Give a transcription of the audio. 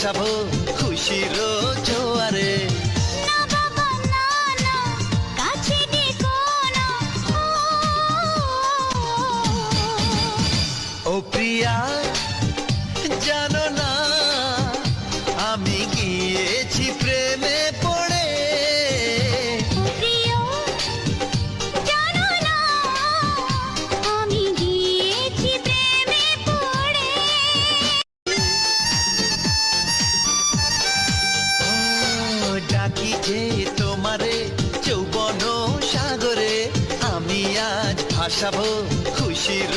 ভাসাবো খুশির জোয়ারে। না বাবা না না, কাছে ডেকো না। ও প্রিয়া জানো না আমি গিয়েছি প্রেমে পড়ে। ও প্রিয় জানো না, আমি গিয়েছি প্রেমে পড়ে। ও ডাকি যে তোমারে যৌবন সাগরে, আমি আজ ভাসাবো খুশির